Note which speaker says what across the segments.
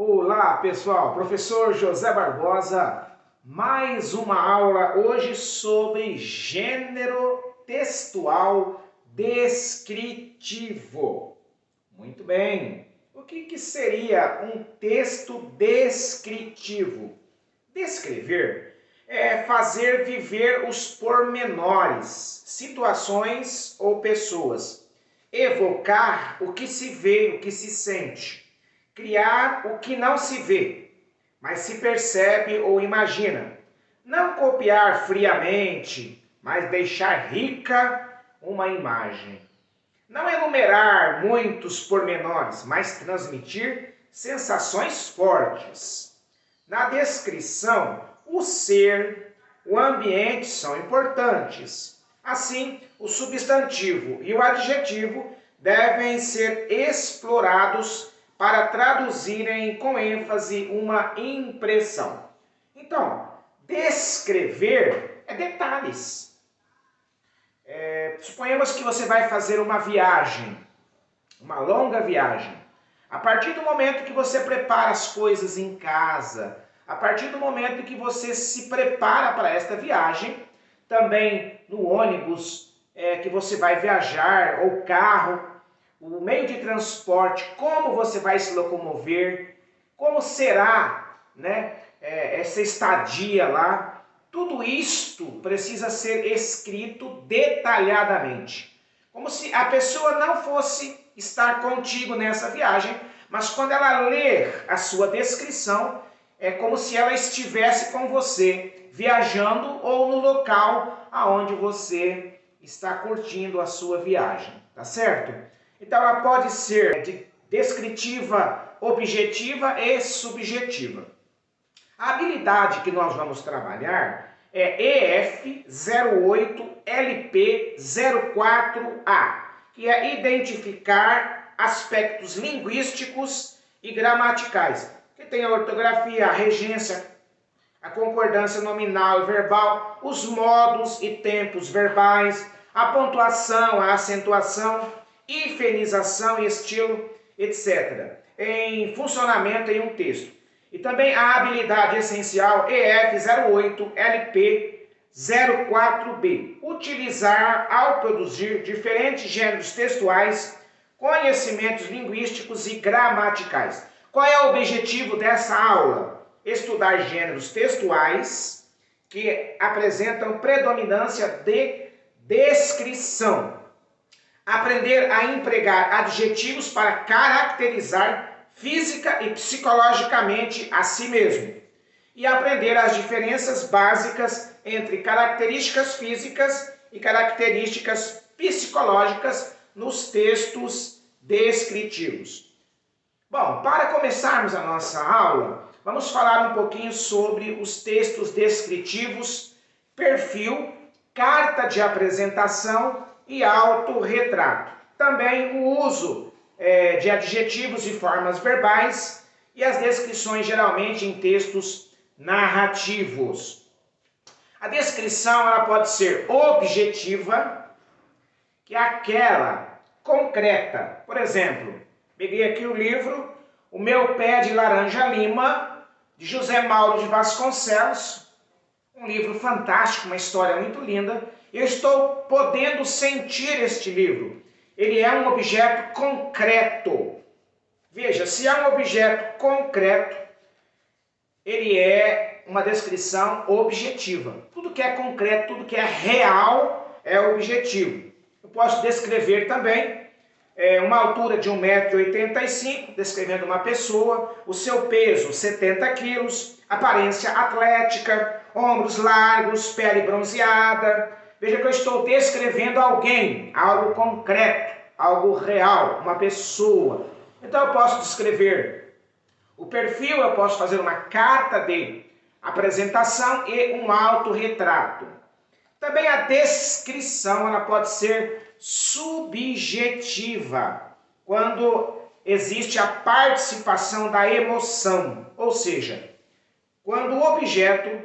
Speaker 1: Olá pessoal, professor José Barbosa, mais uma aula hoje sobre gênero textual descritivo. Muito bem, o que seria um texto descritivo? Descrever é fazer viver os pormenores, situações ou pessoas, evocar o que se vê, o que se sente. Criar o que não se vê, mas se percebe ou imagina. Não copiar friamente, mas deixar rica uma imagem. Não enumerar muitos pormenores, mas transmitir sensações fortes. Na descrição, o ser, o ambiente são importantes. Assim, o substantivo e o adjetivo devem ser explorados para traduzirem com ênfase uma impressão. Então, descrever é detalhes. Suponhamos que você vai fazer uma viagem, uma longa viagem. A partir do momento que você prepara as coisas em casa, a partir do momento que você se prepara para esta viagem, também no ônibus que você vai viajar, ou carro, o meio de transporte, como você vai se locomover, como será, essa estadia lá, tudo isto precisa ser escrito detalhadamente. Como se a pessoa não fosse estar contigo nessa viagem, mas quando ela ler a sua descrição, é como se ela estivesse com você, viajando ou no local aonde você está curtindo a sua viagem, tá certo? Então ela pode ser descritiva, objetiva e subjetiva. A habilidade que nós vamos trabalhar é EF08LP04A, que é identificar aspectos linguísticos e gramaticais, que tem a ortografia, a regência, a concordância nominal e verbal, os modos e tempos verbais, a pontuação, a acentuação, hifenização e estilo, etc. em funcionamento em um texto. E também a habilidade essencial EF08LP04B, utilizar ao produzir diferentes gêneros textuais, conhecimentos linguísticos e gramaticais. Qual é o objetivo dessa aula? Estudar gêneros textuais que apresentam predominância de descrição. Aprender a empregar adjetivos para caracterizar física e psicologicamente a si mesmo. E aprender as diferenças básicas entre características físicas e características psicológicas nos textos descritivos. Bom, para começarmos a nossa aula, vamos falar um pouquinho sobre os textos descritivos, perfil, carta de apresentação e autorretrato. Também o uso de adjetivos e formas verbais e as descrições geralmente em textos narrativos. A descrição ela pode ser objetiva, que é aquela concreta. Por exemplo, peguei aqui o livro O Meu Pé de Laranja Lima, de José Mauro de Vasconcelos, um livro fantástico, uma história muito linda. Eu estou podendo sentir este livro. Ele é um objeto concreto. Veja, se é um objeto concreto, ele é uma descrição objetiva. Tudo que é concreto, tudo que é real é objetivo. Eu posso descrever também uma altura de 1,85 m, descrevendo uma pessoa, o seu peso, 70 quilos, aparência atlética, ombros largos, pele bronzeada. Veja que eu estou descrevendo alguém, algo concreto, algo real, uma pessoa. Então eu posso descrever o perfil, eu posso fazer uma carta de apresentação e um autorretrato. Também a descrição ela pode ser subjetiva, quando existe a participação da emoção, ou seja, quando o objeto,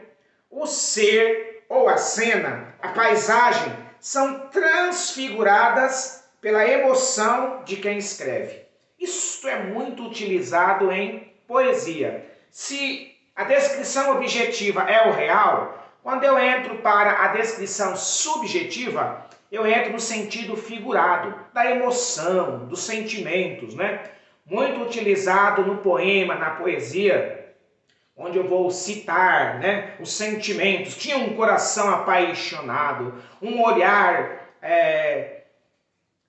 Speaker 1: o ser ou a cena, a paisagem, são transfiguradas pela emoção de quem escreve. Isto é muito utilizado em poesia. Se a descrição objetiva é o real, quando eu entro para a descrição subjetiva, eu entro no sentido figurado, da emoção, dos sentimentos, né? Muito utilizado no poema, na poesia, onde eu vou citar, né, os sentimentos. Tinha um coração apaixonado, um olhar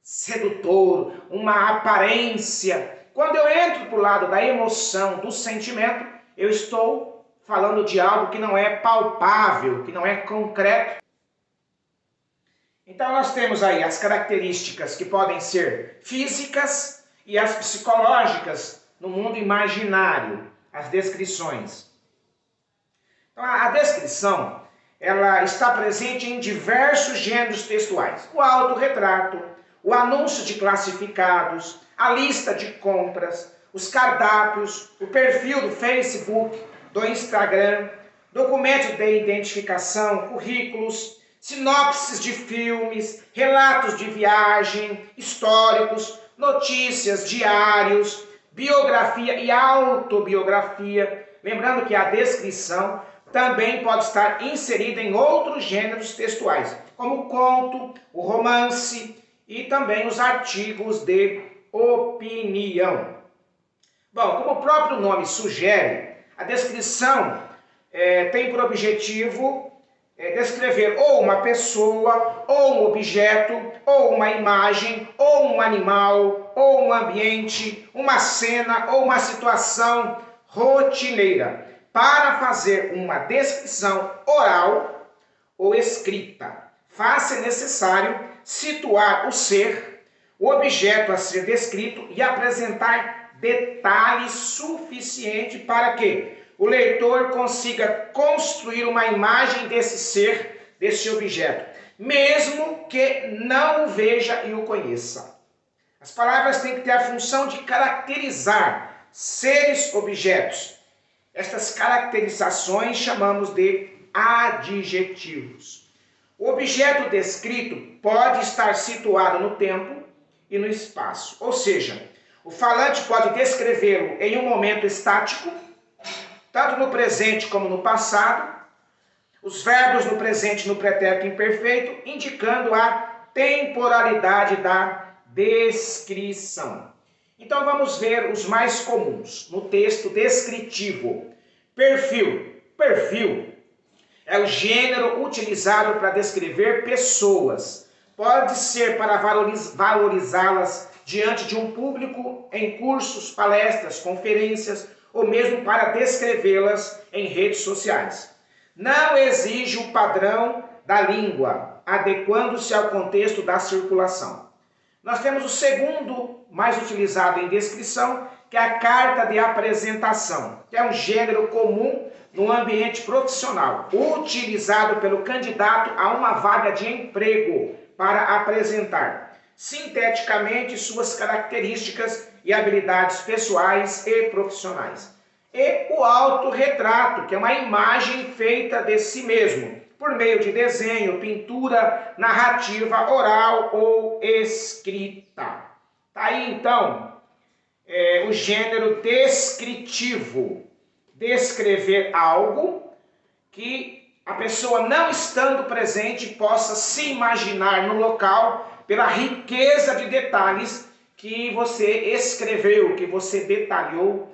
Speaker 1: sedutor, uma aparência. Quando eu entro para o lado da emoção, do sentimento, eu estou falando de algo que não é palpável, que não é concreto. Então nós temos aí as características que podem ser físicas e as psicológicas no mundo imaginário, as descrições. Então a descrição, ela está presente em diversos gêneros textuais. O autorretrato, o anúncio de classificados, a lista de compras, os cardápios, o perfil do Facebook, do Instagram, documentos de identificação, currículos, sinopses de filmes, relatos de viagem, históricos, notícias, diários, biografia e autobiografia. Lembrando que a descrição também pode estar inserida em outros gêneros textuais, como o conto, o romance e também os artigos de opinião. Bom, como o próprio nome sugere, a descrição tem por objetivo descrever ou uma pessoa, ou um objeto, ou uma imagem, ou um animal, ou um ambiente, uma cena ou uma situação rotineira, para fazer uma descrição oral ou escrita. Faz-se necessário situar o ser, o objeto a ser descrito e apresentar detalhes suficientes para que o leitor consiga construir uma imagem desse ser, desse objeto, mesmo que não o veja e o conheça. As palavras têm que ter a função de caracterizar seres, objetos. Estas caracterizações chamamos de adjetivos. O objeto descrito pode estar situado no tempo e no espaço, ou seja, o falante pode descrevê-lo em um momento estático, tanto no presente como no passado, os verbos no presente e no pretérito imperfeito, indicando a temporalidade da descrição. Então vamos ver os mais comuns no texto descritivo. Perfil. Perfil é o gênero utilizado para descrever pessoas. Pode ser para valorizá-las diante de um público em cursos, palestras, conferências, ou mesmo para descrevê-las em redes sociais. Não exige o padrão da língua, adequando-se ao contexto da circulação. Nós temos o segundo mais utilizado em descrição, que é a carta de apresentação, que é um gênero comum no ambiente profissional, utilizado pelo candidato a uma vaga de emprego para apresentar sinteticamente suas características e habilidades pessoais e profissionais. E o autorretrato, que é uma imagem feita de si mesmo, por meio de desenho, pintura, narrativa oral ou escrita. Tá aí então o gênero descritivo. Descrever algo que a pessoa não estando presente possa se imaginar no local pela riqueza de detalhes que você escreveu, que você detalhou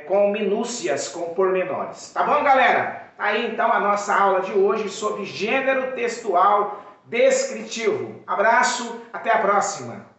Speaker 1: com minúcias, com pormenores. Tá bom, galera? Aí então a nossa aula de hoje sobre gênero textual descritivo. Abraço, até a próxima!